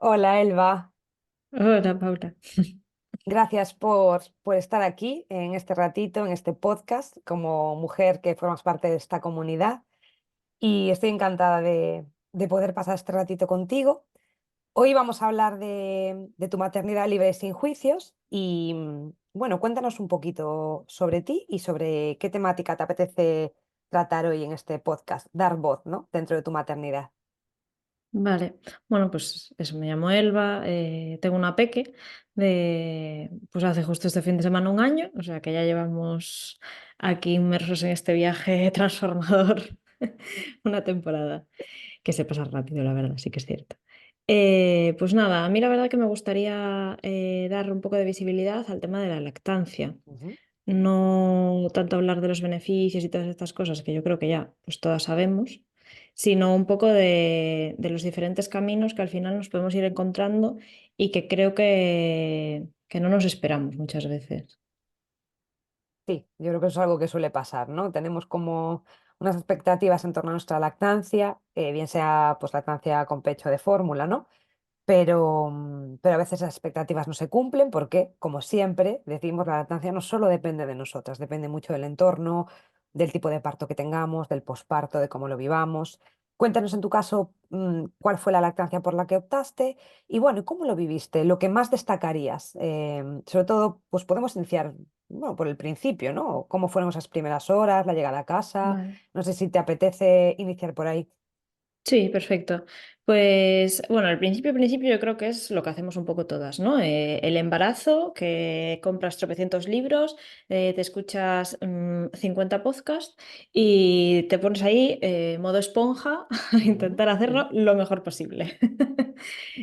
Hola Elba, Hola, Paula. gracias por estar aquí en este ratito, en este podcast, como mujer que formas parte de esta comunidad y estoy encantada de poder pasar este ratito contigo. Hoy vamos a hablar de tu maternidad libre y sin juicios y bueno, cuéntanos un poquito sobre ti y sobre qué temática te apetece tratar hoy en este podcast, dar voz, ¿no? Dentro de tu maternidad. Vale, bueno, pues eso, me llamo Elba, tengo una peque pues hace justo este fin de semana un año, o sea que ya llevamos aquí inmersos en este viaje transformador una temporada, que se pasa rápido, la verdad, sí que es cierto. Pues nada, a mí la verdad que me gustaría dar un poco de visibilidad al tema de la lactancia. Ujú. No tanto hablar de los beneficios y todas estas cosas que yo creo que ya pues todas sabemos, sino un poco de los diferentes caminos que al final nos podemos ir encontrando y que creo que no nos esperamos muchas veces. Sí, yo creo que eso es algo que suele pasar, ¿no? Tenemos como unas expectativas en torno a nuestra lactancia, bien sea pues lactancia con pecho de fórmula, ¿no? Pero a veces esas expectativas no se cumplen porque, como siempre, decimos, la lactancia no solo depende de nosotras, depende mucho del entorno, del tipo de parto que tengamos, del posparto, de cómo lo vivamos. Cuéntanos en tu caso, cuál fue la lactancia por la que optaste y bueno, ¿y cómo lo viviste? Lo que más destacarías. Sobre todo, pues podemos iniciar, bueno, por el principio, ¿no? ¿Cómo fueron esas primeras horas, la llegada a casa? Vale. No sé si te apetece iniciar por ahí. Sí, perfecto. Pues bueno, al principio yo creo que es lo que hacemos un poco todas, ¿no? El embarazo, que compras tropecientos libros, te escuchas 50 podcasts y te pones ahí modo esponja a Ujú, intentar ujú, hacerlo lo mejor posible.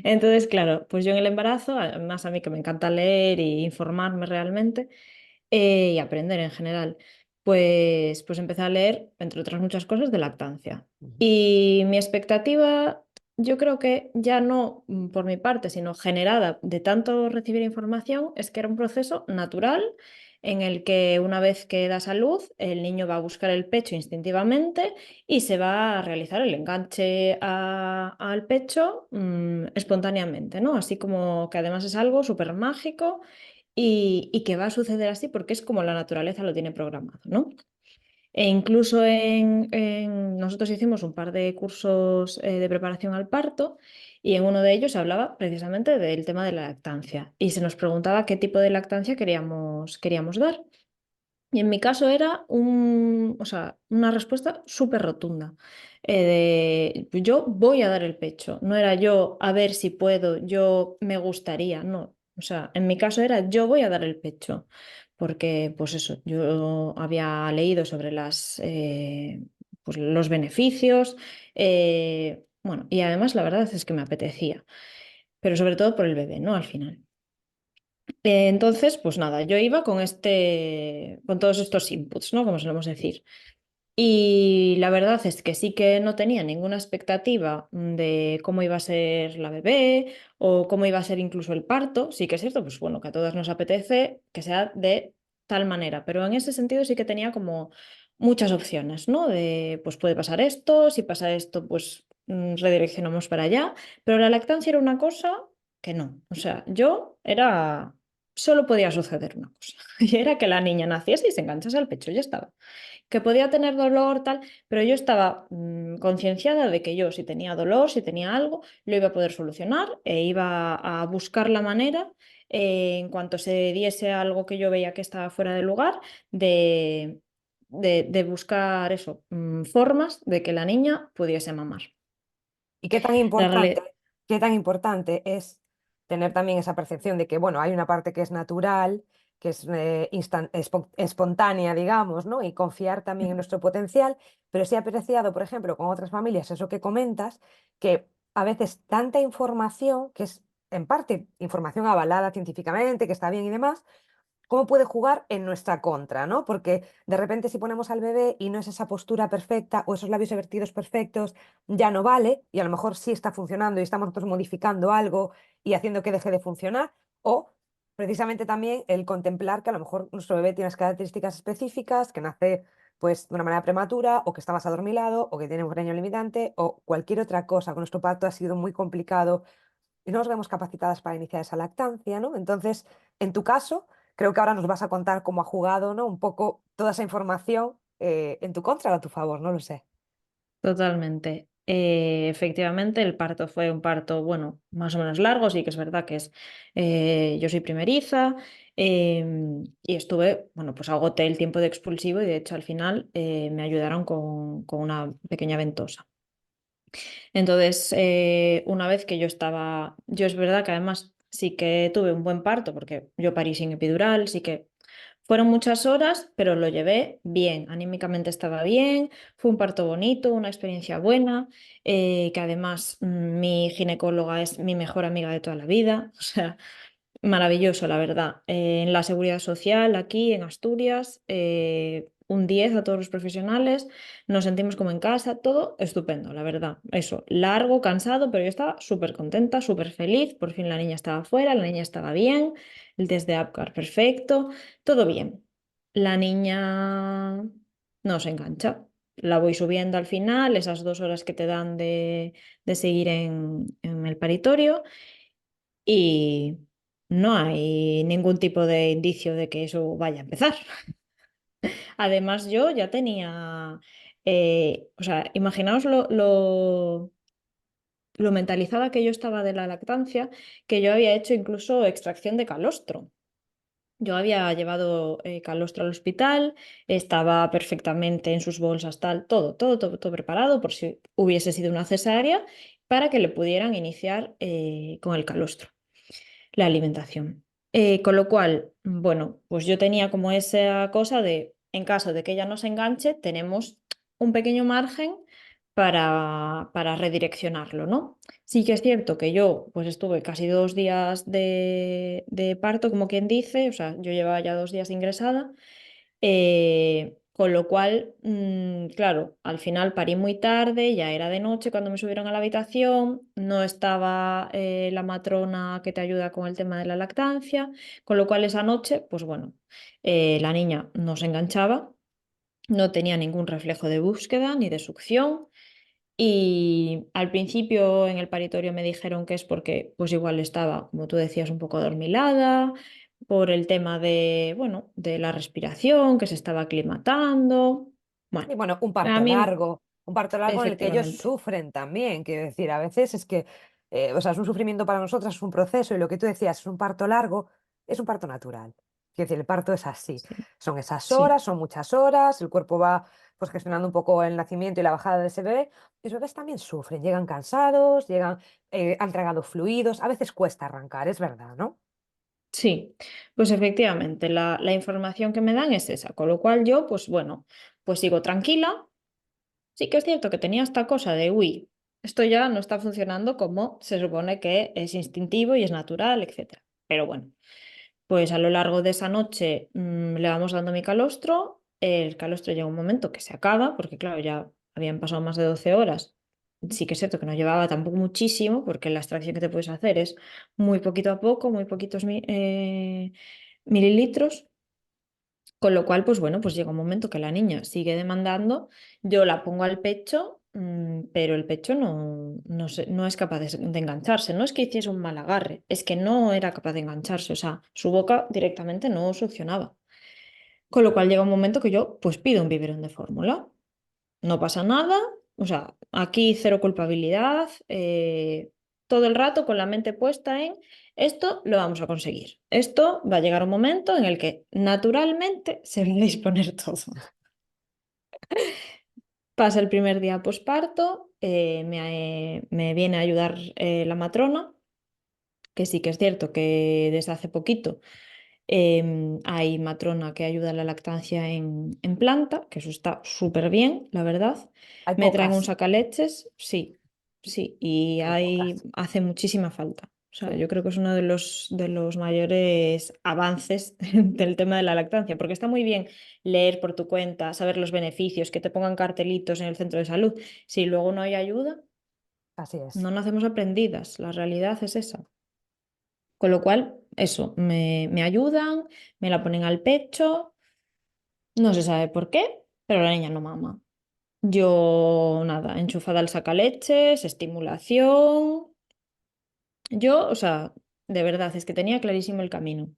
Entonces, claro, pues yo en el embarazo, además a mí que me encanta leer y informarme realmente y aprender en general, pues empecé a leer, entre otras muchas cosas, de lactancia. ujú. Y mi expectativa, yo creo que ya no por mi parte, sino generada de tanto recibir información, es que era un proceso natural en el que una vez que das a luz, el niño va a buscar el pecho instintivamente y se va a realizar el enganche al pecho espontáneamente, ¿no? Así como que además es algo súper mágico y que va a suceder así porque es como la naturaleza lo tiene programado, ¿no? E incluso nosotros hicimos un par de cursos de preparación al parto y en uno de ellos se hablaba precisamente del tema de la lactancia y se nos preguntaba qué tipo de lactancia queríamos dar. Y en mi caso era o sea, una respuesta súper rotunda. Yo voy a dar el pecho. No era yo a ver si puedo, yo me gustaría, no. O sea, en mi caso era yo voy a dar el pecho. Porque, pues eso, yo había leído sobre pues los beneficios. Bueno, y además la verdad es que me apetecía. Pero sobre todo por el bebé, ¿no? Al final. Entonces, pues nada, yo iba con todos estos inputs, ¿no? Como solemos decir. Y la verdad es que sí que no tenía ninguna expectativa de cómo iba a ser la bebé o cómo iba a ser incluso el parto. Sí que es cierto, pues bueno, que a todas nos apetece que sea de tal manera, pero en ese sentido sí que tenía como muchas opciones, ¿no? De, pues puede pasar esto, si pasa esto, pues redireccionamos para allá, pero la lactancia era una cosa que no. O sea, solo podía suceder una cosa, y era que la niña naciese y se enganchase al pecho, ya estaba que podía tener dolor, tal, pero yo estaba concienciada de que yo, si tenía dolor, si tenía algo, lo iba a poder solucionar e iba a buscar la manera, en cuanto se diese algo que yo veía que estaba fuera de lugar, de, de buscar eso, formas de que la niña pudiese mamar. ¿Y La realidad. qué tan importante es tener también esa percepción de que, bueno, hay una parte que es natural, que es espontánea, digamos, ¿no? Y confiar también en nuestro potencial, pero sí he apreciado, por ejemplo, con otras familias, eso que comentas, que a veces tanta información, que es en parte información avalada científicamente, que está bien y demás, cómo puede jugar en nuestra contra, ¿no? Porque de repente si ponemos al bebé y no es esa postura perfecta o esos labios vertidos perfectos, ya no vale y a lo mejor sí está funcionando y estamos nosotros modificando algo y haciendo que deje de funcionar, o precisamente también el contemplar que a lo mejor nuestro bebé tiene unas características específicas, que nace pues de una manera prematura o que está más adormilado o que tiene un reño limitante o cualquier otra cosa, que nuestro parto ha sido muy complicado y no nos vemos capacitadas para iniciar esa lactancia, ¿no? Entonces, en tu caso, creo que ahora nos vas a contar cómo ha jugado, ¿no? Un poco toda esa información en tu contra o a tu favor, no lo sé. Totalmente. Efectivamente, el parto fue un parto, bueno, más o menos largo, sí que es verdad que yo soy primeriza, y estuve, bueno, pues agoté el tiempo de expulsivo y de hecho al final me ayudaron con una pequeña ventosa. Entonces, una vez que yo es verdad que además sí que tuve un buen parto porque yo parí sin epidural, sí que fueron muchas horas, pero lo llevé bien, anímicamente estaba bien, fue un parto bonito, una experiencia buena, que además mi ginecóloga es mi mejor amiga de toda la vida, o sea, maravilloso, la verdad. En la seguridad social, aquí en Asturias, un 10 a todos los profesionales, nos sentimos como en casa, todo estupendo, la verdad. Eso, largo, cansado, pero yo estaba súper contenta, súper feliz. Por fin la niña estaba fuera, la niña estaba bien, el test de APGAR perfecto, todo bien. La niña no se engancha. La voy subiendo al final, esas 2 horas que te dan de seguir en el paritorio y no hay ningún tipo de indicio de que eso vaya a empezar. Además, yo ya tenía, o sea, imaginaos lo mentalizada que yo estaba de la lactancia, que yo había hecho incluso extracción de calostro. Yo había llevado calostro al hospital, estaba perfectamente en sus bolsas, tal, todo preparado por si hubiese sido una cesárea para que le pudieran iniciar con el calostro la alimentación. Con lo cual, bueno, pues yo tenía como esa cosa de, en caso de que ella no se enganche, tenemos un pequeño margen para redireccionarlo, ¿no? Sí que es cierto que yo pues estuve casi 2 días de parto, como quien dice, o sea, yo llevaba ya 2 días ingresada, con lo cual, claro, al final parí muy tarde, ya era de noche cuando me subieron a la habitación, no estaba la matrona que te ayuda con el tema de la lactancia, con lo cual esa noche, pues bueno, la niña no se enganchaba, no tenía ningún reflejo de búsqueda ni de succión. Y al principio en el paritorio me dijeron que es porque pues igual estaba, como tú decías, un poco adormilada, por el tema de, bueno, de la respiración, que se estaba aclimatando. Y Bueno, bueno, a mí un parto largo en el que ellos efectivamente, sufren también, quiero decir, a veces es que, o sea, es un sufrimiento para nosotras, es un proceso, y lo que tú decías, es un parto largo, es un parto natural. Quiero decir, el parto es así, sí, son esas sí. horas, son muchas horas, el cuerpo va pues gestionando un poco el nacimiento y la bajada de ese bebé, y los bebés también sufren, llegan cansados, llegan, han tragado fluidos, a veces cuesta arrancar, es verdad, ¿no? Sí, pues efectivamente, la información que me dan es esa, con lo cual yo, pues bueno, pues sigo tranquila. Sí que es cierto que tenía esta cosa de, uy, esto ya no está funcionando como se supone que es instintivo y es natural, etcétera. Pero bueno, pues a lo largo de esa noche le vamos dando mi calostro. El calostro llega un momento que se acaba, porque claro, ya habían pasado más de 12 horas. Sí que es cierto que no llevaba tampoco muchísimo, porque la extracción que te puedes hacer es muy poquito a poco, muy poquitos mililitros. Con lo cual, pues bueno, pues llega un momento que la niña sigue demandando, yo la pongo al pecho, pero el pecho no es capaz de engancharse. No es que hiciese un mal agarre, es que no era capaz de engancharse, o sea, su boca directamente no succionaba. Con lo cual llega un momento que yo pues pido un biberón de fórmula. No pasa nada, o sea, aquí cero culpabilidad, todo el rato con la mente puesta en esto lo vamos a conseguir. Esto va a llegar un momento en el que naturalmente se va a disponer todo. Pasa el primer día posparto, me viene a ayudar la matrona, que sí que es cierto que desde hace poquito hay matrona que ayuda a la lactancia en planta, que eso está súper bien, la verdad. Hay Me traen un pocas, sacaleches, sí, sí, y hay pocas, hace muchísima falta. O sea, sí. yo creo que es uno de los mayores avances del tema de la lactancia, porque está muy bien leer por tu cuenta, saber los beneficios, que te pongan cartelitos en el centro de salud. Si luego no hay ayuda, Así es. no nacemos aprendidas. La realidad es esa. Con lo cual, eso, me ayudan, me la ponen al pecho, no se sabe por qué, pero la niña no mama. Yo, nada, enchufada al sacaleches, estimulación, Yo, o sea, de verdad, es que tenía clarísimo el camino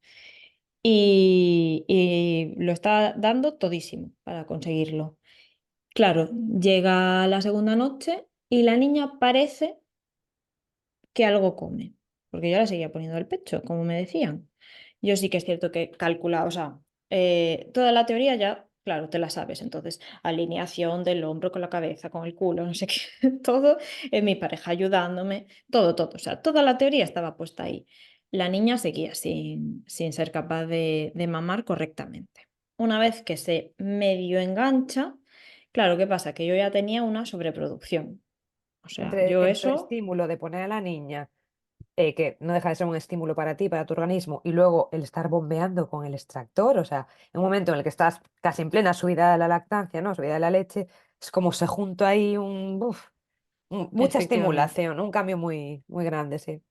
y lo estaba dando todísimo para conseguirlo. Claro, llega la segunda noche y la niña parece que algo come, porque yo la seguía poniendo al pecho, como me decían. Yo sí que es cierto que calculaba, o sea, toda la teoría ya, claro, te la sabes. Entonces, alineación del hombro con la cabeza, con el culo, no sé qué, todo, mi pareja ayudándome, todo, todo. O sea, toda la teoría estaba puesta ahí. La niña seguía sin ser capaz de mamar correctamente. Una vez que se medio engancha, claro, ¿qué pasa? Que yo ya tenía una sobreproducción. O sea, yo Entre el eso, estímulo de poner a la niña, que no deja de ser un estímulo para ti, para tu organismo, y luego el estar bombeando con el extractor, o sea, en un momento en el que estás casi en plena subida de la lactancia, ¿no? Subida de la leche, es como se junta ahí mucha efectivamente. estimulación, ¿no? Un cambio muy, muy grande, sí.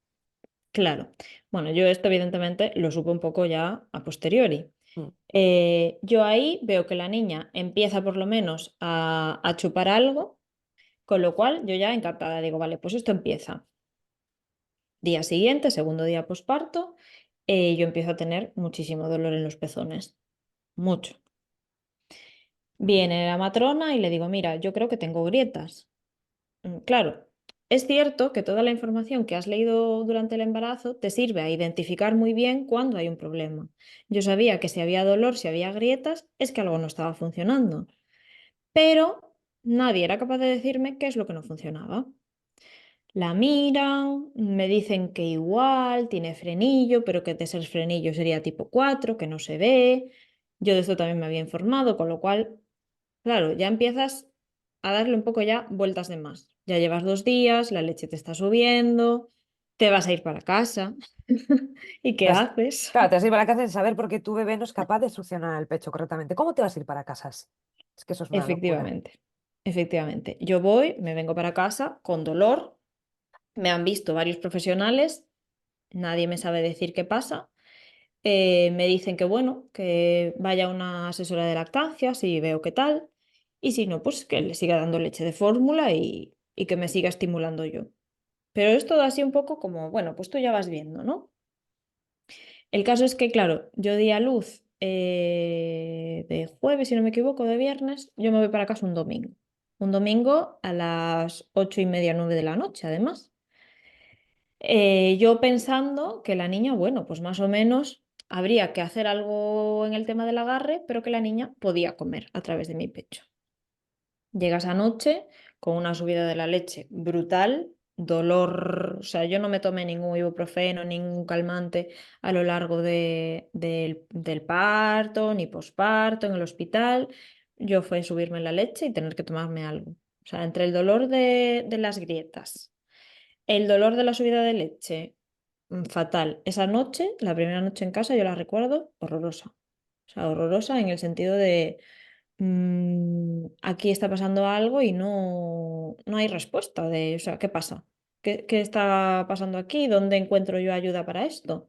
Claro. Bueno, yo esto evidentemente lo supe un poco ya a posteriori. Mm. Yo ahí veo que la niña empieza por lo menos a chupar algo, con lo cual yo ya encantada digo, vale, pues esto empieza. Día siguiente, segundo día posparto, yo empiezo a tener muchísimo dolor en los pezones, mucho. Viene la matrona y le digo, mira, yo creo que tengo grietas. Claro, es cierto que toda la información que has leído durante el embarazo te sirve a identificar muy bien cuando hay un problema. Yo sabía que si había dolor, si había grietas, es que algo no estaba funcionando, pero nadie era capaz de decirme qué es lo que no funcionaba. La miran, me dicen que igual tiene frenillo, pero que de ser frenillo sería tipo 4, que no se ve. Yo de esto también me había informado, con lo cual, claro, ya empiezas a darle un poco ya vueltas de más. Ya llevas 2 días, la leche te está subiendo, te vas a ir para casa. ¿Y qué Entonces, haces? claro, te vas a ir para casa sin saber por qué tu bebé no es capaz de succionar el pecho correctamente. ¿Cómo te vas a ir para casa así? Es que eso es una locura. Efectivamente, efectivamente. Yo voy, me vengo para casa con dolor, me han visto varios profesionales, nadie me sabe decir qué pasa. Me dicen que bueno, que vaya a una asesora de lactancia, si veo qué tal, y si no, pues que le siga dando leche de fórmula y que me siga estimulando yo. Pero es todo así un poco como, bueno, pues tú ya vas viendo, ¿no? El caso es que, claro, yo di a luz de jueves, si no me equivoco, de viernes, yo me voy para casa un domingo. Un domingo a las 8:30, 9 de la noche, además. Yo pensando que la niña, bueno, pues más o menos habría que hacer algo en el tema del agarre, pero que la niña podía comer a través de mi pecho. Llegas anoche con una subida de la leche brutal, dolor, o sea, yo no me tomé ningún ibuprofeno, ningún calmante a lo largo del parto, ni posparto, en el hospital. Yo fue subirme la leche y tener que tomarme algo. O sea, entre el dolor de las grietas, el dolor de la subida de leche, fatal. Esa noche, la primera noche en casa, yo la recuerdo horrorosa. O sea, horrorosa en el sentido de aquí está pasando algo y no hay respuesta de, o sea, ¿qué pasa? ¿Qué está pasando aquí? ¿Dónde encuentro yo ayuda para esto?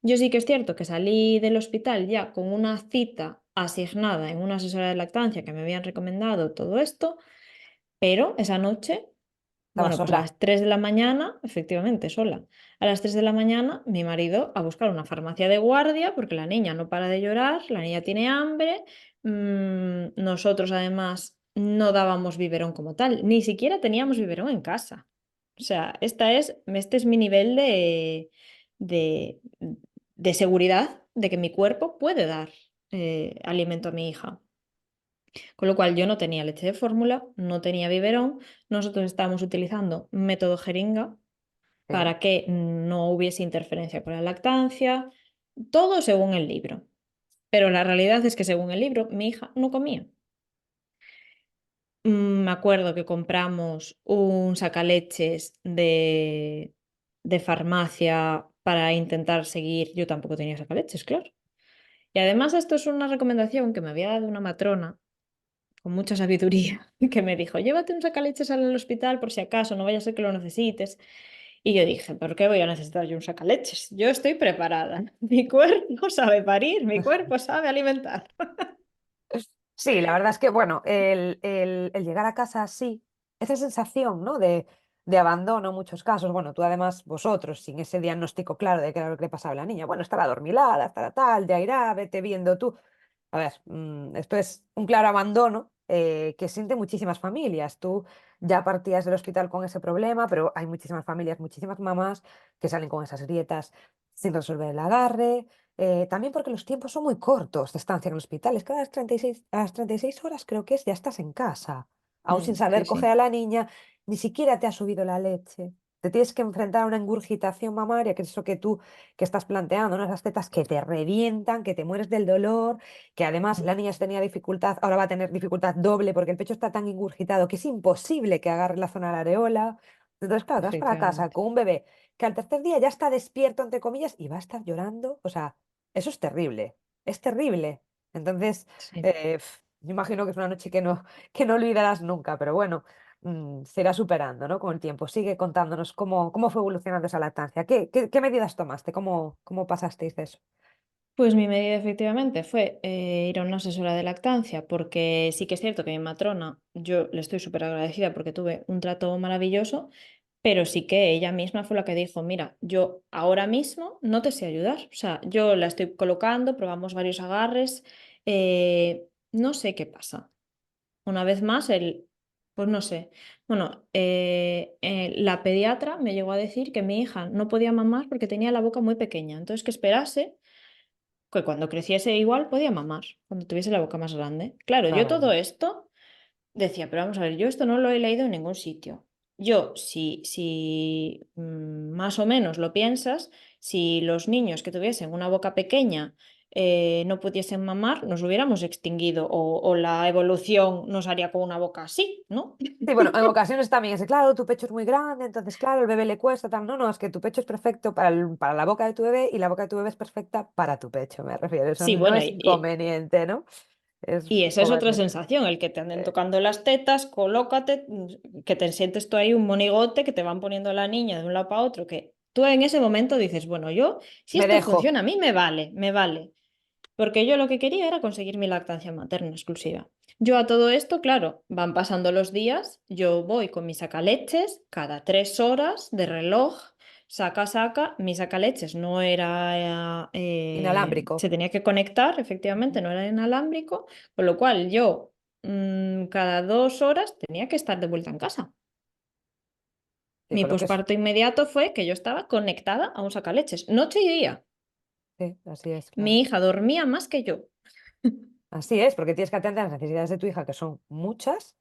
Yo sí que es cierto que salí del hospital ya con una cita asignada en una asesora de lactancia que me habían recomendado todo esto, pero esa noche, Estaba bueno, pues a sola. las 3 de la mañana, efectivamente, sola. A las 3 de la mañana, mi marido a buscar una farmacia de guardia porque la niña no para de llorar, la niña tiene hambre. Nosotros además no dábamos biberón como tal, ni siquiera teníamos biberón en casa. O sea, este es mi nivel de, de seguridad de que mi cuerpo puede dar alimento a mi hija. Con lo cual yo no tenía leche de fórmula, no tenía biberón, nosotros estábamos utilizando método jeringa Sí. para que no hubiese interferencia con la lactancia, todo según el libro. Pero la realidad es que según el libro mi hija no comía. Me acuerdo que compramos un sacaleches de farmacia para intentar seguir, yo tampoco tenía sacaleches, claro. Y además esto es una recomendación que me había dado una matrona con mucha sabiduría, que me dijo, llévate un sacaleches al hospital por si acaso, no vaya a ser que lo necesites. Y yo dije, ¿por qué voy a necesitar yo un sacaleches? Yo estoy preparada. Mi cuerpo sabe parir, mi cuerpo sabe alimentar. Sí, la verdad es que, bueno, el llegar a casa así, esa sensación, ¿no? De de abandono en muchos casos. Bueno, tú además, vosotros, sin ese diagnóstico claro de qué era lo que le pasaba a la niña, bueno, estará adormilada, estará tal, ya irá, vete viendo tú. A ver, esto es un claro abandono que sienten muchísimas familias. Tú ya partías del hospital con ese problema, pero hay muchísimas familias, muchísimas mamás que salen con esas grietas sin resolver el agarre. También porque los tiempos son muy cortos de estancia en el hospital. Es que a las 36 horas creo que es, ya estás en casa, aún sin Sí, saber coger sí. a la niña, ni siquiera te ha subido la leche. Te tienes que enfrentar a una engurgitación mamaria, que es eso que tú que estás planteando, ¿no? Esas tetas que te revientan, que te mueres del dolor, que además la niña tenía dificultad, ahora va a tener dificultad doble porque el pecho está tan ingurgitado que es imposible que agarre la zona de la areola. Entonces, claro, te vas para casa Efectivamente. con un bebé que al tercer día ya está despierto, entre comillas, y va a estar llorando. O sea, eso es terrible, es terrible. Entonces, Sí. yo imagino que es una noche que no olvidarás nunca, pero bueno, se irá superando, ¿no? Con el tiempo. Sigue contándonos cómo fue evolucionando esa lactancia. ¿Qué medidas tomaste? ¿Cómo pasasteis de eso? Pues mi medida efectivamente fue ir a una asesora de lactancia, porque sí que es cierto que mi matrona, yo le estoy súper agradecida porque tuve un trato maravilloso, pero sí que ella misma fue la que dijo, mira, yo ahora mismo no te sé ayudar, o sea, yo la estoy colocando, probamos varios agarres, no sé qué pasa. Una vez más, pues no sé, bueno, la pediatra me llegó a decir que mi hija no podía mamar porque tenía la boca muy pequeña, entonces que esperase que cuando creciese igual podía mamar, cuando tuviese la boca más grande. Claro, yo todo Claro. esto decía, pero vamos a ver, yo esto no lo he leído en ningún sitio. Yo, si más o menos lo piensas, si los niños que tuviesen una boca pequeña no pudiesen mamar, nos hubiéramos extinguido o la evolución nos haría con una boca así, ¿no? Sí, bueno, en ocasiones también es, claro, tu pecho es muy grande, entonces, claro, el bebé le cuesta, tal. No, no, es que tu pecho es perfecto para la boca de tu bebé y la boca de tu bebé es perfecta para tu pecho, me refiero. Eso Sí, no bueno, es inconveniente, ¿no? Es y esa es otra moverlo. sensación, el que te anden Eh, tocando las tetas, colócate, que te sientes tú ahí un monigote, que te van poniendo la niña de un lado para otro, que tú en ese momento dices, bueno, yo, si Me esto dejo. funciona, a mí me vale, me vale. Porque yo lo que quería era conseguir mi lactancia materna exclusiva. Yo a todo esto, claro, van pasando los días, yo voy con mis sacaleches cada 3 horas de reloj, saca, mi sacaleches no era, Inalámbrico. se tenía que conectar, efectivamente, Ujú. no era inalámbrico, con lo cual yo cada 2 horas tenía que estar de vuelta en casa. Sí, Mi con lo que es. posparto inmediato fue que yo estaba conectada a un sacaleches, noche y día. Sí, así es, claro. Mi hija dormía más que yo. Así es, porque tienes que atender a las necesidades de tu hija, que son muchas,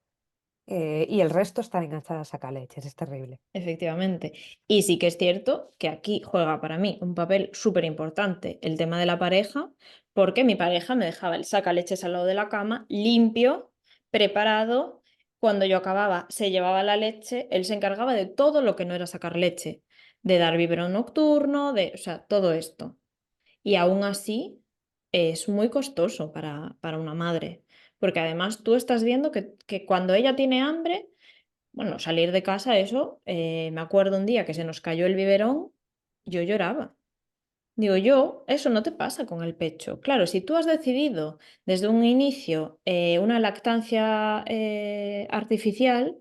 y el resto están enganchadas a caleches. Es terrible. Efectivamente. Y sí que es cierto que aquí juega para mí un papel súper importante el tema de la pareja, porque mi pareja me dejaba el sacaleches al lado de la cama, limpio, preparado. Cuando yo acababa, se llevaba la leche, él se encargaba de todo lo que no era sacar leche, de dar biberón nocturno, o sea, todo esto. Y aún así es muy costoso para una madre, porque además tú estás viendo que cuando ella tiene hambre, bueno, salir de casa, eso, me acuerdo un día que se nos cayó el biberón, yo lloraba. Digo, eso no te pasa con el pecho. Claro, si tú has decidido desde un inicio una lactancia artificial,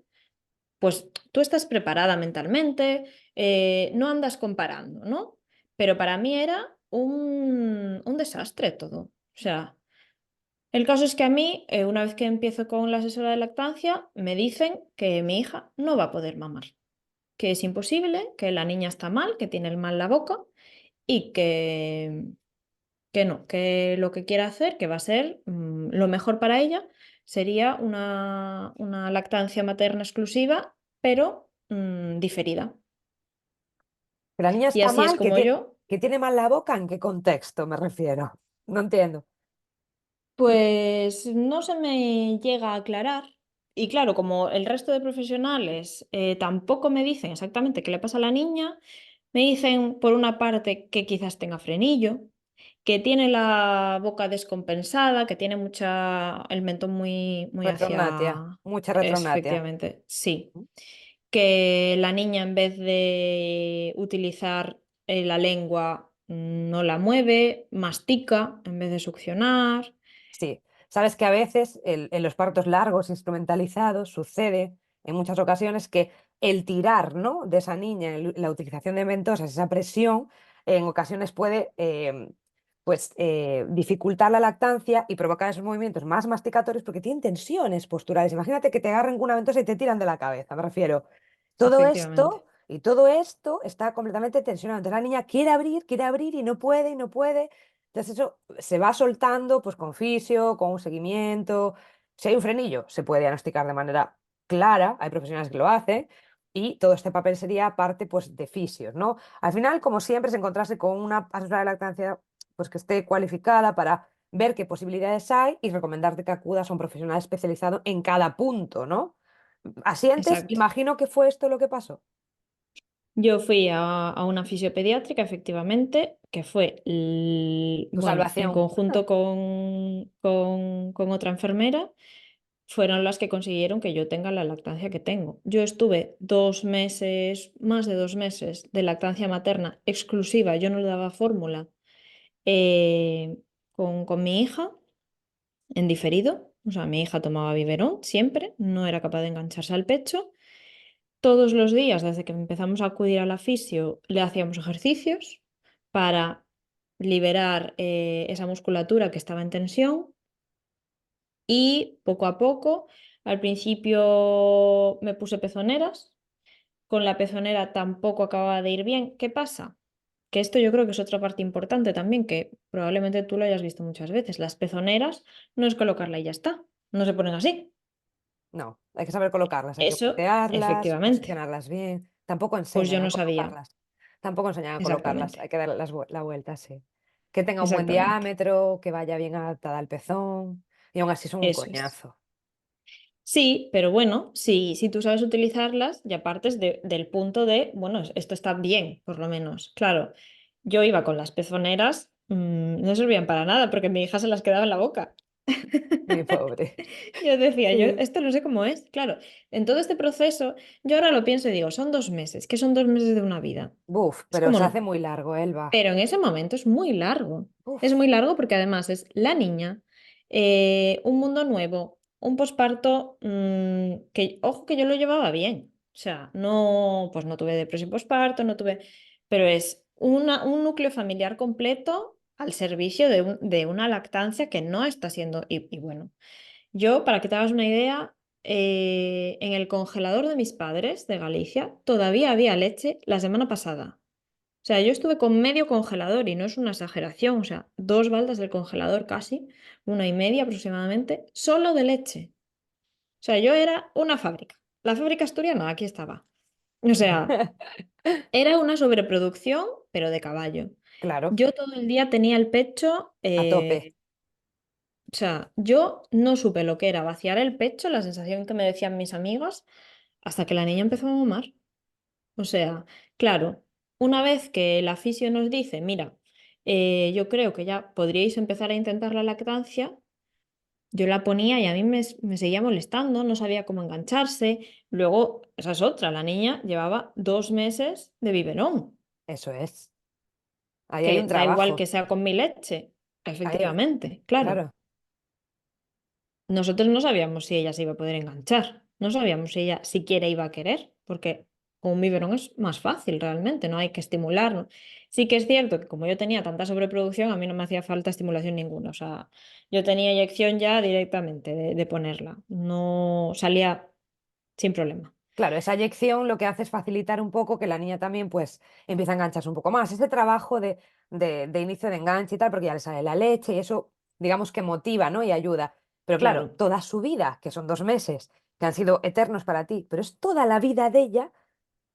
pues tú estás preparada mentalmente, no andas comparando, ¿no? Pero para mí era un desastre todo. O sea, el caso es que a mí, una vez que empiezo con la asesora de lactancia, me dicen que mi hija no va a poder mamar, que es imposible, que la niña está mal, que tiene el mal la boca y que no, que lo que quiere hacer, que va a ser lo mejor para ella, sería una lactancia materna exclusiva, pero diferida. Que la niña Y está así es mal, como yo. que tiene mal la boca, ¿en qué contexto me refiero? No entiendo. Pues no se me llega a aclarar. Y claro, como el resto de profesionales tampoco me dicen exactamente qué le pasa a la niña, me dicen por una parte que quizás tenga frenillo, que tiene la boca descompensada, que tiene el mentón muy Retrognatia, hacia... mucha Es, retrognatia. efectivamente, sí. Que la niña en vez de utilizar la lengua no la mueve, mastica en vez de succionar. Sí, sabes que a veces en los partos largos, instrumentalizados, sucede, en muchas ocasiones que el tirar, ¿no?, de esa niña, la utilización de ventosas, esa presión, en ocasiones puede dificultar la lactancia y provocar esos movimientos más masticatorios porque tienen tensiones posturales. Imagínate que te agarren con una ventosa y te tiran de la cabeza, me refiero. Todo efectivamente. esto y todo esto está completamente tensionado. Entonces la niña quiere abrir y no puede y no puede. Entonces eso se va soltando pues con fisio, con un seguimiento. Si hay un frenillo, se puede diagnosticar de manera clara, hay profesionales que lo hacen, y todo este papel sería parte pues de fisios, ¿no? Al final, como siempre, es encontrarse con una asesora de lactancia pues que esté cualificada para ver qué posibilidades hay y recomendarte que acudas a un profesional especializado en cada punto, ¿no? Asientes, Exacto. imagino que fue esto lo que pasó. Yo fui a una fisiopediátrica, efectivamente, que fue, Tu bueno, en salvación. conjunto con otra enfermera, fueron las que consiguieron que yo tenga la lactancia que tengo. Yo estuve 2 meses, más de 2 meses de lactancia materna exclusiva, yo no le daba fórmula eh, con mi hija en diferido. O sea, mi hija tomaba biberón siempre, no era capaz de engancharse al pecho. Todos los días, desde que empezamos a acudir a la fisio, le hacíamos ejercicios para liberar esa musculatura que estaba en tensión y poco a poco, al principio me puse pezoneras, con la pezonera tampoco acababa de ir bien. ¿Qué pasa? Que esto yo creo que es otra parte importante también, que probablemente tú lo hayas visto muchas veces. Las pezoneras no es colocarla y ya está, no se ponen así. No, hay que saber colocarlas, hay que Eso, voltearlas, efectivamente, posicionarlas bien. Tampoco pues yo enseñan a no sabía. colocarlas. Tampoco enseñan a colocarlas, hay Exactamente, que darle la vuelta, sí. Que tenga un buen exactamente. diámetro, que vaya bien adaptada al pezón. Y aún así son un Eso es. coñazo. Sí, pero bueno, si tú sabes utilizarlas, ya partes del punto de, bueno, esto está bien, por lo menos. Claro, yo iba con las pezoneras, no servían para nada porque mi hija se las quedaba en la boca. Mi pobre. Yo decía, yo Sí. esto no sé cómo es. Claro, en todo este proceso, yo ahora lo pienso y digo, son 2 meses, que son 2 meses de una vida. Buf, Es pero se como, hace muy largo, Elba. pero en ese momento es muy largo. Es Uf. muy largo porque además es la niña, un mundo nuevo, un posparto que, ojo, que yo lo llevaba bien. O sea, no, pues no tuve depresión posparto, no tuve, pero es un núcleo familiar completo al servicio de una lactancia que no está siendo, y bueno, yo, para que te hagas una idea, en el congelador de mis padres de Galicia todavía había leche la semana pasada. O sea, yo estuve con medio congelador y no es una exageración, o sea, 2 baldas del congelador casi, 1,5 aproximadamente, solo de leche. O sea, yo era una fábrica. La fábrica asturiana, aquí estaba. O sea, era una sobreproducción, pero de caballo. Claro, Yo todo el día tenía el pecho, a tope. o sea, yo no supe lo que era vaciar el pecho, la sensación que me decían mis amigas, hasta que la niña empezó a mamar. O sea, claro, una vez que la fisio nos dice, mira, yo creo que ya podríais empezar a intentar la lactancia, yo la ponía y a mí me seguía molestando, no sabía cómo engancharse. Luego, esa es otra, la niña llevaba 2 meses de biberón, Eso es. Ahí hay que un da igual trabajo. que sea con mi leche, Ahí, efectivamente, claro. claro. Nosotros no sabíamos si ella se iba a poder enganchar, no sabíamos si ella siquiera iba a querer, porque con un biberón es más fácil realmente, no hay que estimularlo. Sí que es cierto que como yo tenía tanta sobreproducción, a mí no me hacía falta estimulación ninguna, o sea, yo tenía eyección ya directamente de ponerla, no salía sin problema. Claro, esa eyección lo que hace es facilitar un poco que la niña también pues empiece a engancharse un poco más. Ese trabajo de inicio de enganche y tal, porque ya le sale la leche y eso, digamos que motiva, ¿no? Y ayuda. Pero claro, Claro, toda su vida, que son 2 meses, que han sido eternos para ti, pero es toda la vida de ella,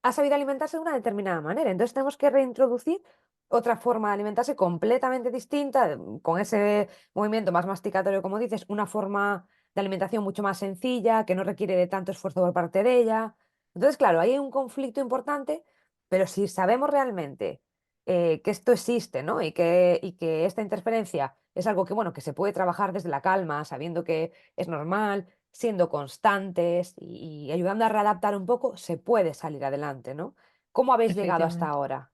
ha sabido alimentarse de una determinada manera. Entonces tenemos que reintroducir otra forma de alimentarse completamente distinta, con ese movimiento más masticatorio, como dices, una forma de alimentación mucho más sencilla, que no requiere de tanto esfuerzo por parte de ella. Entonces, claro, ahí hay un conflicto importante, pero si sabemos realmente que esto existe, ¿no? Y que esta interferencia es algo que, bueno, que se puede trabajar desde la calma, sabiendo que es normal, siendo constantes y ayudando a readaptar un poco, se puede salir adelante, ¿no? ¿Cómo habéis llegado hasta efectivamente. ahora?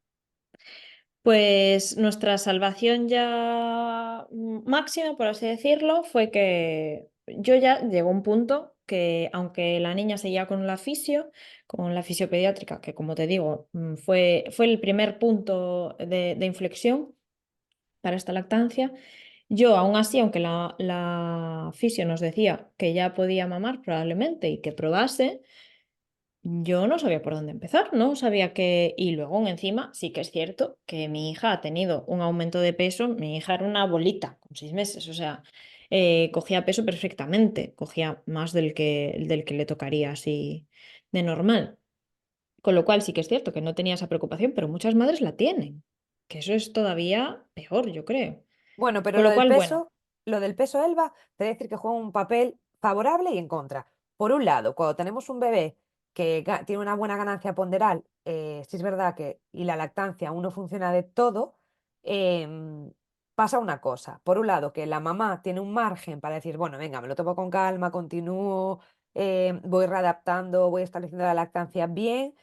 Pues nuestra salvación ya máxima, por así decirlo, fue que yo ya llegó un punto. que aunque la niña seguía con la fisio pediátrica, que como te digo, fue el primer punto de inflexión para esta lactancia, yo aún así, aunque la fisio nos decía que ya podía mamar probablemente y que probase, yo no sabía por dónde empezar, no sabía que... Y luego encima sí que es cierto que mi hija ha tenido un aumento de peso, mi hija era una bolita con 6 meses, o sea, cogía peso perfectamente, cogía más del que le tocaría así de normal. Con lo cual sí que es cierto que no tenía esa preocupación, pero muchas madres la tienen, que eso es todavía peor, yo creo. Bueno, pero Con lo cual, bueno, lo del peso, Elba, te voy a decir que juega un papel favorable y en contra. Por un lado, cuando tenemos un bebé que tiene una buena ganancia ponderal, sí es verdad que, y la lactancia aún no funciona de todo, em, pasa una cosa. Por un lado, que la mamá tiene un margen para decir, bueno, venga, me lo tomo con calma, continúo, voy readaptando, voy estableciendo la lactancia bien,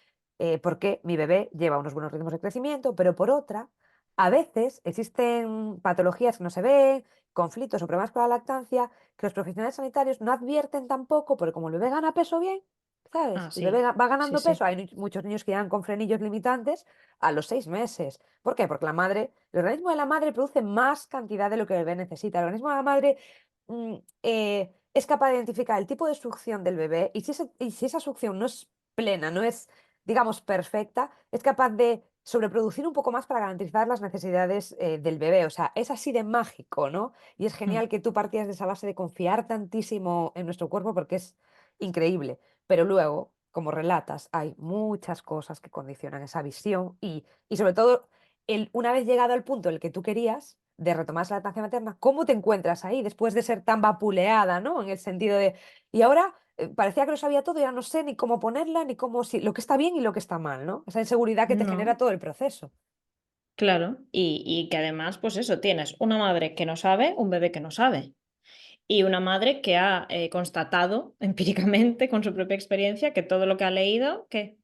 porque mi bebé lleva unos buenos ritmos de crecimiento, pero por otra a veces existen patologías que no se ven, conflictos o problemas con la lactancia que los profesionales sanitarios no advierten tampoco, porque como el bebé gana peso bien, ¿sabes? ah, El bebé sí, va sí, ganando sí, peso. Hay muchos niños que llegan con frenillos limitantes a los 6 meses. ¿Por qué? Porque el organismo de la madre produce más cantidad de lo que el bebé necesita. El organismo de la madre es capaz de identificar el tipo de succión del bebé y si esa succión no es plena, no es, digamos, perfecta, es capaz de sobreproducir un poco más para garantizar las necesidades del bebé. O sea, es así de mágico, ¿no? Y es mm, genial que tú partías de esa base de confiar tantísimo en nuestro cuerpo porque es increíble. Pero luego, como relatas, hay muchas cosas que condicionan esa visión y sobre todo, una vez llegado al punto en el que tú querías de retomar esa lactancia materna, ¿cómo te encuentras ahí después de ser tan vapuleada, ¿no? En el sentido de, y ahora parecía que lo sabía todo y ya no sé ni cómo ponerla, ni cómo, si, lo que está bien y lo que está mal, ¿no? Esa inseguridad que te genera no. todo el proceso. Claro, y que además, pues eso, tienes una madre que no sabe, un bebé que no sabe, y una madre que ha constatado empíricamente con su propia experiencia que todo lo que ha leído, que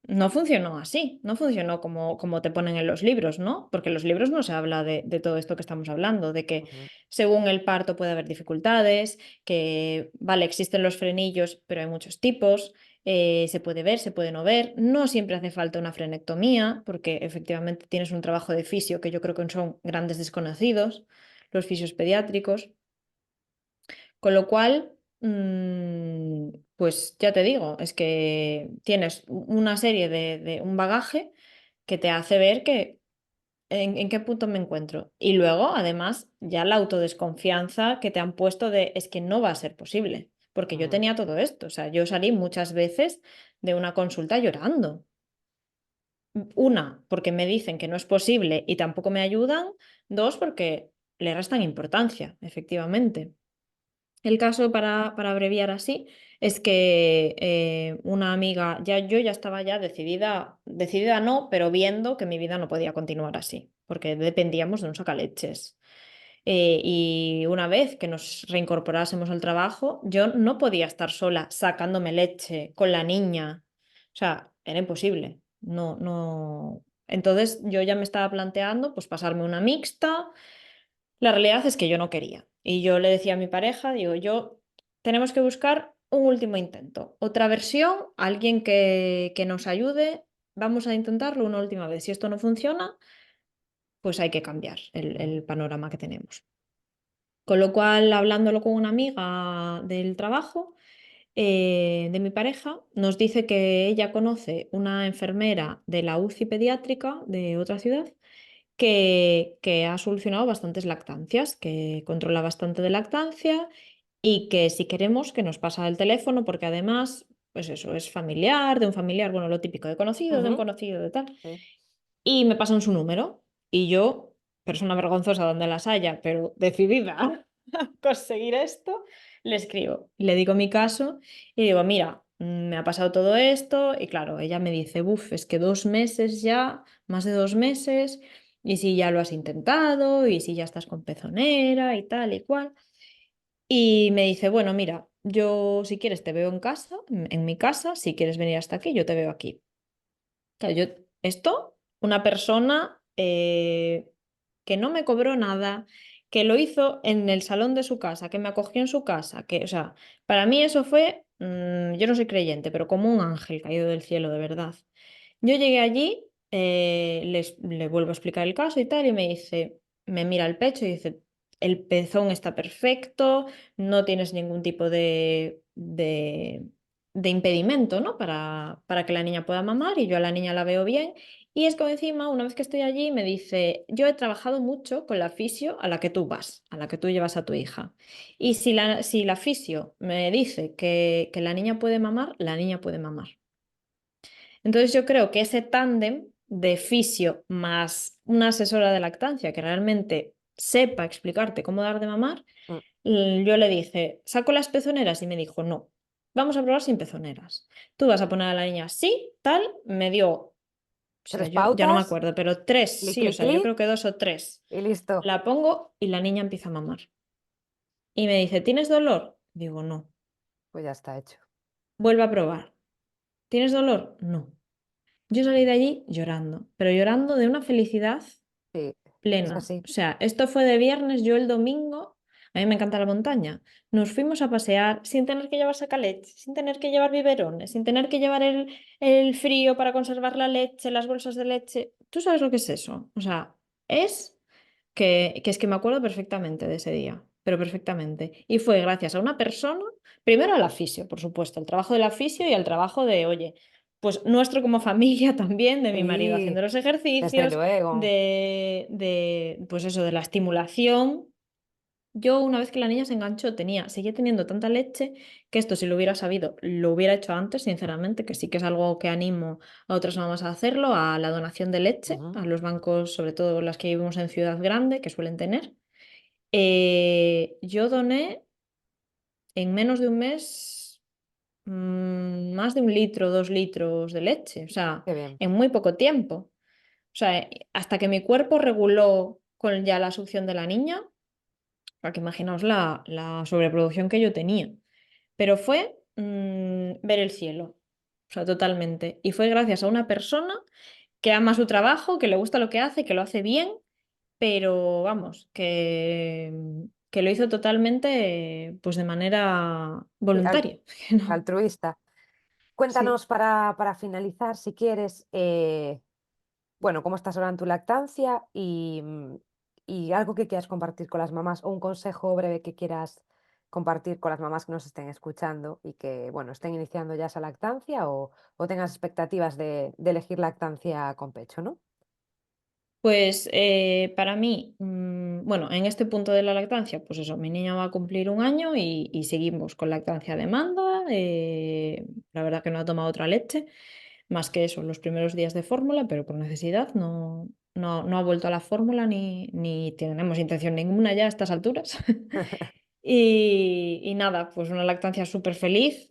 no funcionó así, no funcionó como te ponen en los libros, ¿no? Porque en los libros no se habla de todo esto que estamos hablando, de que Ujú, según el parto puede haber dificultades, que, vale, existen los frenillos, pero hay muchos tipos, se puede ver, se puede no ver, no siempre hace falta una frenectomía, porque efectivamente tienes un trabajo de fisio que yo creo que son grandes desconocidos, los fisios pediátricos. Con lo cual, pues ya te digo, es que tienes una serie de un bagaje que te hace ver que en qué punto me encuentro. Y luego, además, ya la autodesconfianza que te han puesto de es que no va a ser posible, porque yo ujú, tenía todo esto. O sea, yo salí muchas veces de una consulta llorando. Una, porque me dicen que no es posible y tampoco me ayudan. Dos, porque le restan importancia, efectivamente. El caso, para abreviar así, es que una amiga, yo ya estaba ya decidida, decidida no, pero viendo que mi vida no podía continuar así, porque dependíamos de un sacaleches. Y una vez que nos reincorporásemos al trabajo, yo no podía estar sola sacándome leche con la niña. O sea, era imposible. No, no. Entonces yo ya me estaba planteando pues pasarme una mixta. La realidad es que yo no quería. Y yo le decía a mi pareja, digo, tenemos que buscar un último intento, otra versión, alguien que nos ayude. Vamos a intentarlo una última vez. Si esto no funciona, pues hay que cambiar ujú, el panorama que tenemos. Con lo cual, hablándolo con una amiga del trabajo, de mi pareja, nos dice que ella conoce una enfermera de la UCI pediátrica de otra ciudad que ha solucionado bastantes lactancias, que controla bastante de lactancia y que si queremos que nos pasa el teléfono, porque además, pues eso, es familiar, de un familiar, bueno, lo típico de un ujú, conocido, de tal. sí. Y me pasan su número y yo, persona vergonzosa donde las haya, pero decidida a conseguir esto, le escribo, le digo mi caso y digo, mira, me ha pasado todo esto y claro, ella me dice, buf, es que 2 meses ya, más de 2 meses, y si ya lo has intentado y si ya estás con pezonera y tal y cual. Y me dice, bueno, mira, yo si quieres te veo en casa, en mi casa, si quieres venir hasta aquí, yo te veo aquí. Claro, una persona que no me cobró nada, que lo hizo en el salón de su casa, que me acogió en su casa, que, o sea, para mí eso fue, yo no soy creyente, pero como un ángel caído del cielo, de verdad. Yo llegué allí, le vuelvo a explicar el caso y tal, y me dice, me mira el pecho y dice, el pezón está perfecto, no tienes ningún tipo de impedimento, ¿no? Para que la niña pueda mamar y yo a la niña la veo bien. Y es que encima, una vez que estoy allí, me dice, yo he trabajado mucho con la fisio a la que tú vas, a la que tú llevas a tu hija. Y si la fisio me dice que la niña puede mamar, la niña puede mamar. Entonces yo creo que ese tándem de fisio más una asesora de lactancia que realmente sepa explicarte cómo dar de mamar, Mm. yo le dije, ¿saco las pezoneras? Y me dijo, no, vamos a probar sin pezoneras. Tú vas a poner a la niña así, tal, me dio, o sea, Tres yo ya no me pautas, acuerdo, pero tres, clic, sí, o clic, sea, yo clic, creo que dos o tres. y listo. La pongo y la niña empieza a mamar. Y me dice, ¿tienes dolor? Digo, no. Pues ya está hecho. Vuelve a probar. ¿Tienes dolor? No. Yo salí de allí llorando, pero llorando de una felicidad Sí, es plena. así. O sea, esto fue de viernes, yo el domingo, a mí me encanta la montaña, nos fuimos a pasear sin tener que llevar sacaleche, sin tener que llevar biberones, sin tener que llevar el frío para conservar la leche, las bolsas de leche. ¿Tú sabes lo que es eso? O sea, es que es que me acuerdo perfectamente de ese día, pero perfectamente. Y fue gracias a una persona, primero al fisio, por supuesto, al trabajo del fisio y al trabajo de, oye, pues nuestro como familia también, de mi marido haciendo Sí, los desde ejercicios, luego. pues eso, de la estimulación. Yo una vez que la niña se enganchó, seguía teniendo tanta leche que esto si lo hubiera sabido, lo hubiera hecho antes, sinceramente, que sí que es algo que animo a otras mamás a hacerlo, a la donación de leche, Ujú. a los bancos, sobre todo las que vivimos en ciudad grande, que suelen tener. Yo doné en menos de un mes más de 1 litro, 2 litros de leche, o sea, Qué bien. en muy poco tiempo. O sea, hasta que mi cuerpo reguló con ya la succión de la niña, para que imaginaos la sobreproducción que yo tenía. Pero fue ver el cielo, o sea, totalmente. Y fue gracias a una persona que ama su trabajo, que le gusta lo que hace, que lo hace bien, pero vamos, que lo hizo totalmente pues de manera Sí, voluntaria. que no- altruista. Sí. Cuéntanos para finalizar, si quieres, bueno, cómo estás ahora en tu lactancia y algo que quieras compartir con las mamás o un consejo breve que quieras compartir con las mamás que nos estén escuchando y que, bueno, estén iniciando ya esa lactancia o tengas expectativas de elegir lactancia con pecho, ¿no? Pues para mí, bueno, en este punto de la lactancia, pues eso, mi niña va a cumplir 1 año y seguimos con lactancia a demanda. La verdad que no ha tomado otra leche, más que eso, los primeros días de fórmula, pero por necesidad no ha vuelto a la fórmula ni tenemos intención ninguna ya a estas alturas. Y nada, pues una lactancia súper feliz,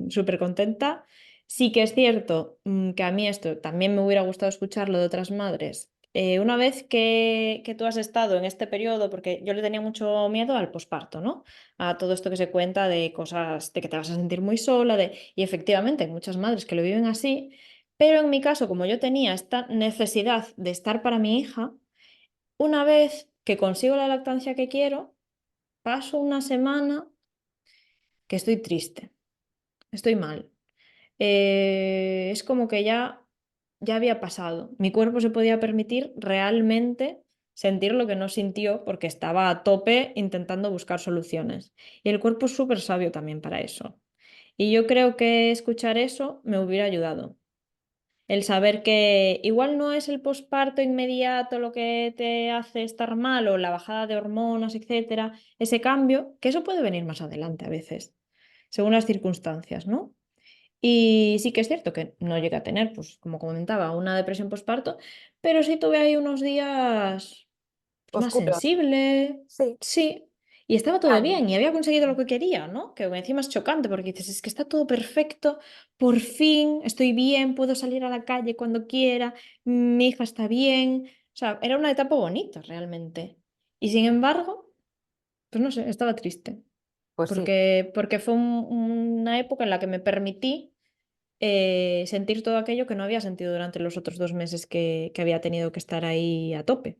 súper contenta. Sí que es cierto que a mí esto también me hubiera gustado escucharlo de otras madres. Una vez que tú has estado en este periodo, porque yo le tenía mucho miedo al posparto, ¿no? A todo esto que se cuenta de cosas, de que te vas a sentir muy sola, y efectivamente hay muchas madres que lo viven así, pero en mi caso, como yo tenía esta necesidad de estar para mi hija, una vez que consigo la lactancia que quiero, paso una semana que estoy triste, estoy mal. Es como que ya había pasado. Mi cuerpo se podía permitir realmente sentir lo que no sintió porque estaba a tope intentando buscar soluciones. Y el cuerpo es súper sabio también para eso. Y yo creo que escuchar eso me hubiera ayudado. El saber que igual no es el posparto inmediato lo que te hace estar mal o la bajada de hormonas, etcétera, ese cambio, que eso puede venir más adelante a veces, según las circunstancias, ¿no? Y sí que es cierto que no llegué a tener, pues como comentaba, una depresión posparto, pero sí tuve ahí unos días pues, más Oscuros, sensible, sí, sí. Y estaba todo extraño. bien y había conseguido lo que quería, ¿no? Que encima es chocante porque dices, es que está todo perfecto, por fin estoy bien, puedo salir a la calle cuando quiera, mi hija está bien. O sea, era una etapa bonita realmente. Y sin embargo, pues no sé, estaba triste. Pues sí. Porque fue una época en la que me permití sentir todo aquello que no había sentido durante los otros 2 meses que había tenido que estar ahí a tope.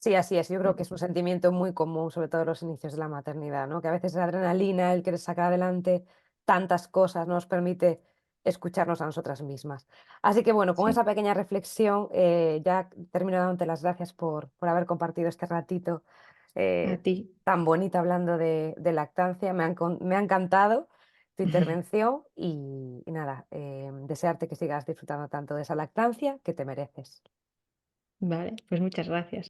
Sí, así es. Yo creo que es un sentimiento muy común, sobre todo en los inicios de la maternidad, ¿no? Que a veces la adrenalina, el querer sacar adelante tantas cosas, no nos permite escucharnos a nosotras mismas. Así que bueno, con Sí, esa pequeña reflexión, ya termino dándote las gracias por haber compartido este ratito a eh, ti. tan bonito hablando de lactancia. Me ha encantado tu intervención y nada, desearte que sigas disfrutando tanto de esa lactancia que te mereces. Vale, pues muchas gracias.